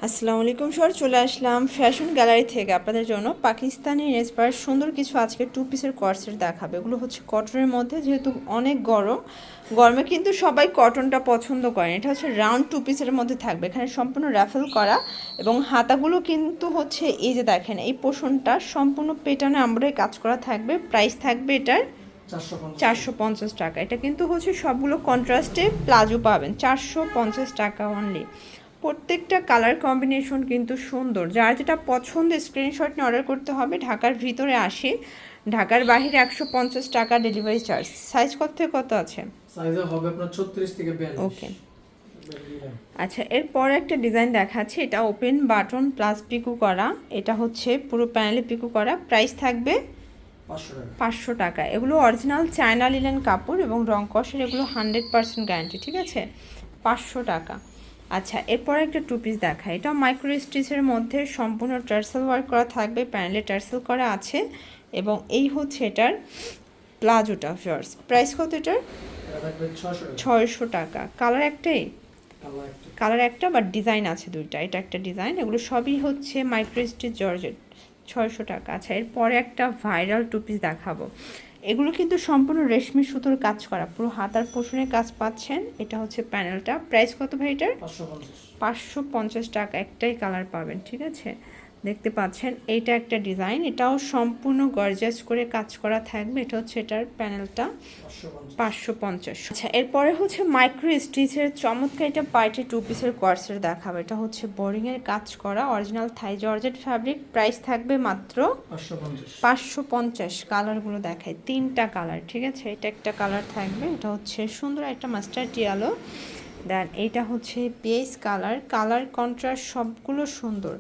আসসালামু আলাইকুম স্যার, চলে আসলাম ফ্যাশন গ্যালারি থেকে আপনাদের জন্য পাকিস্তানি ইন্সপায়ার সুন্দর কিছু আজকে 2 পিসের কর্সেট দেখাবে। এগুলো হচ্ছে কটনের মধ্যে, যেহেতু অনেক গরমে কিন্তু সবাই কটনটা পছন্দ করেন। এটা হচ্ছে রাউন্ড 2 পিসের মধ্যে থাকবে, এখানে সম্পূর্ণ র্যাফেল করা এবং হাতাগুলো কিন্তু হচ্ছে এই যে দেখেন, এই পোর্শনটা সম্পূর্ণ পেটানো আমরাই কাজ করা থাকবে। প্রাইস থাকবে এটার 450 টাকা। এটা কিন্তু হচ্ছে সবগুলো কন্ট্রাস্টে প্লাজো পাবেন, 450 টাকা অনলি। প্রত্যেকটা কালার কম্বিনেশন কিন্তু সুন্দর, যার যেটা পছন্দ স্ক্রিনশট নিয়ে অর্ডার করতে হবে। ঢাকার ভিতরে 80, ঢাকার বাইরে 150 টাকা ডেলিভারি চার্জ। সাইজ কত থেকে কত আছে? সাইজ হবে আপনার 36 থেকে 42। ওকে, আচ্ছা, এরপর একটা ডিজাইন দেখাচ্ছি। এটা ওপেন বাটন প্লাস পিকু করা, এটা হচ্ছে পুরো প্যানেলে পিকু করা। প্রাইস থাকবে 500 টাকা। এগুলো অরিজিনাল চায়না লিনেন কাপড় এবং রং কষের, এগুলো 100% গ্যারান্টি, ঠিক আছে? 500 টাকা। আচ্ছা, এরপর একটা 2 পিস দেখা। এটা মাইক্রো স্টিচের মধ্যে সম্পূর্ণ টার্সেল ওয়ার্ক করা থাকবে, প্যানেলে টার্সেল করা আছে এবং এই হচ্ছে এটার প্লাজোটা। ফার্স্ট প্রাইস কত এটার? 600 টাকা। কালার একটাই, কালার একটা, বাট ডিজাইন আছে দুইটা। এটা একটা ডিজাইন, এগুলো সবই হচ্ছে মাইক্রো স্টিচ জর্জেট। 600 টাকা। আচ্ছা, এরপরে একটা ভাইরাল 2 পিস দেখাবো। এগুলো কিন্তু সম্পূর্ণ রেশমি সুতোর কাজ করা, পুরো হাতার পোষণের কাজ পাচ্ছেন। এটা হচ্ছে প্যানেলটা। প্রাইস কত ভাই এটার? 550 টাকা। একটাই কালার পাবেন, ঠিক আছে? দেখতে পাচ্ছেন এইটা একটা ডিজাইন, এটাও সম্পূর্ণ গর্জাস করে কাজ করা থাকবে। এটা হচ্ছে এটার প্যানেলটা, 550। আচ্ছা, এরপরে হচ্ছে মাইক্রো স্টিচের চমৎকার এটা পার্টি 2 পিসের কোয়ার্সের দেখাবো। এটা হচ্ছে বোরিংয়ের কাজ করা, অরিজিনাল থাই জর্জেট ফ্যাব্রিক। প্রাইস থাকবে মাত্র 550। কালারগুলো দেখায়, 3টা কালার, ঠিক আছে? এটা একটা কালার থাকবে, এটা হচ্ছে সুন্দর একটা মাস্টার্ড ইয়েলো। দেন এইটা হচ্ছে বেস কালার, কালার কন্ট্রাস্ট সবগুলো সুন্দর।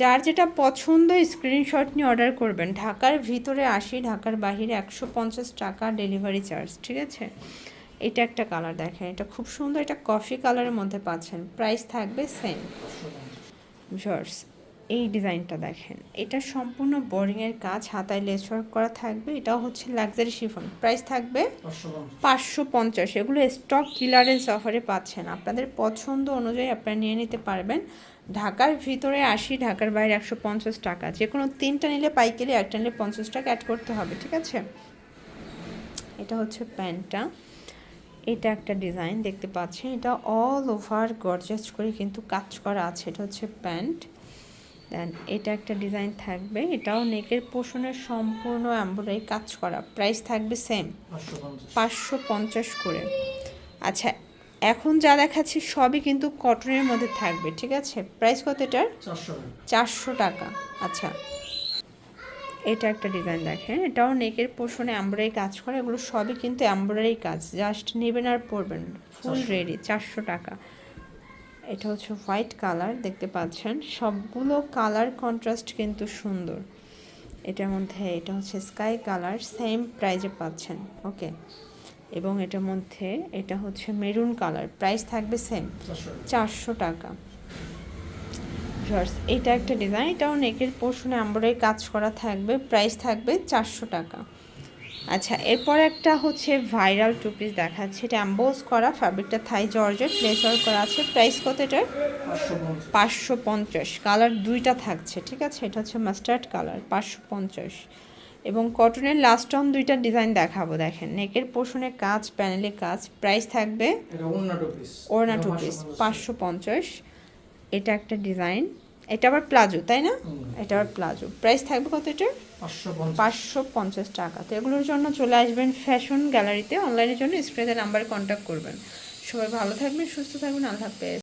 যার যেটা পছন্দ স্ক্রিনশট নিয়ে অর্ডার করবেন। ঢাকার ভিতরে 80, ঢাকার বাহিরে 150 টাকা ডেলিভারি চার্জ, ঠিক আছে? এটা একটা কালার দেখেন, এটা খুব সুন্দর, এটা কফি কালারের মধ্যে পাচ্ছেন। প্রাইস থাকবে সেম। জর্জ, এই ডিজাইনটা দেখেন, এটা সম্পূর্ণ বোরিংয়ের কাজ, হাতায় লেস ওয়ার্ক করা থাকবে। এটাও হচ্ছে লাক্সারি শিফন। প্রাইস থাকবে 550। এগুলো স্টক ক্লিয়ারেন্স অফারে পাচ্ছেন, আপনাদের পছন্দ অনুযায়ী আপনারা নিয়ে নিতে পারবেন। ঢাকার ভিতরে 80, ঢাকার বাইরে 150 টাকা। যে কোনো 3টা নিলে পাইকারি, একটা নিলে 50 টাকা অ্যাড করতে হবে, ঠিক আছে? এটা হচ্ছে প্যান্টটা, এটা একটা ডিজাইন দেখতে পাচ্ছেন, এটা অল ওভার গর্জাস করে কিন্তু কাজ করা আছে। এটা হচ্ছে প্যান্ট। দেন এটা একটা ডিজাইন থাকবে, এটাও নেকের পোর্শনের সম্পূর্ণ এমব্রয়ডারি কাজ করা। প্রাইস থাকবে সেম, 550 করে। আচ্ছা, এখন যা দেখাচ্ছি সবই কিন্তু কটনের মধ্যে থাকবে, ঠিক আছে? প্রাইস কত এটার? 400 টাকা। আচ্ছা, এটা একটা ডিজাইন দেখেন, এটাও নেকের পোর্শনে এমব্রয়ডারি কাজ করা। এগুলো সবই কিন্তু এমব্রয়ডারি কাজ, জাস্ট নেবেন আর পরবেন, ফুল রেডি। 400 টাকা। এটা হচ্ছে হোয়াইট কালার, দেখতে পাচ্ছেন সবগুলো কালার কন্ট্রাস্ট কিন্তু সুন্দর। এটার মধ্যে এটা হচ্ছে স্কাই কালার, সেম প্রাইজে পাচ্ছেন, ওকে? এবং এটার মধ্যে এটা হচ্ছে মেরুন কালার। প্রাইস থাকবে সেম, 400 টাকা। ভিউয়ার্স, এটা একটা ডিজাইন, এটাও নেকের পোর্শনে এমব্রয়ডারি কাজ করা থাকবে। প্রাইস থাকবে 400 টাকা। আচ্ছা, এরপর একটা হচ্ছে ভাইরাল 2 পিস দেখাচ্ছে। এটা অ্যাম্বোজ করা, ফ্যাব্রিকটা থাই জর্জেট, লেস ওয়ার্ক করা আছে। প্রাইস কত এটার? 550। কালার দুইটা থাকছে, ঠিক আছে? এটা হচ্ছে মাস্টার্ড কালার, 550। এবং কটনের লাস্ট অন দুইটা ডিজাইন দেখাবো। দেখেন, নেকের পোর্শনে কাজ, প্যানেলে কাজ। প্রাইস থাকবে ওড়না 2 পিস, 550। এটা একটা ডিজাইন, এটা আবার প্লাজো, তাই না? এটা আবার প্লাজো। প্রাইস থাকবে কত এটা? 550 টাকা। তো এগুলোর জন্য চলে আসবেন ফ্যাশন গ্যালারিতে। অনলাইনের জন্য স্ক্রিনের নাম্বারে কন্ট্যাক্ট করবেন। সবাই ভালো থাকবেন, সুস্থ থাকবেন, আল্লাহ হাফেজ।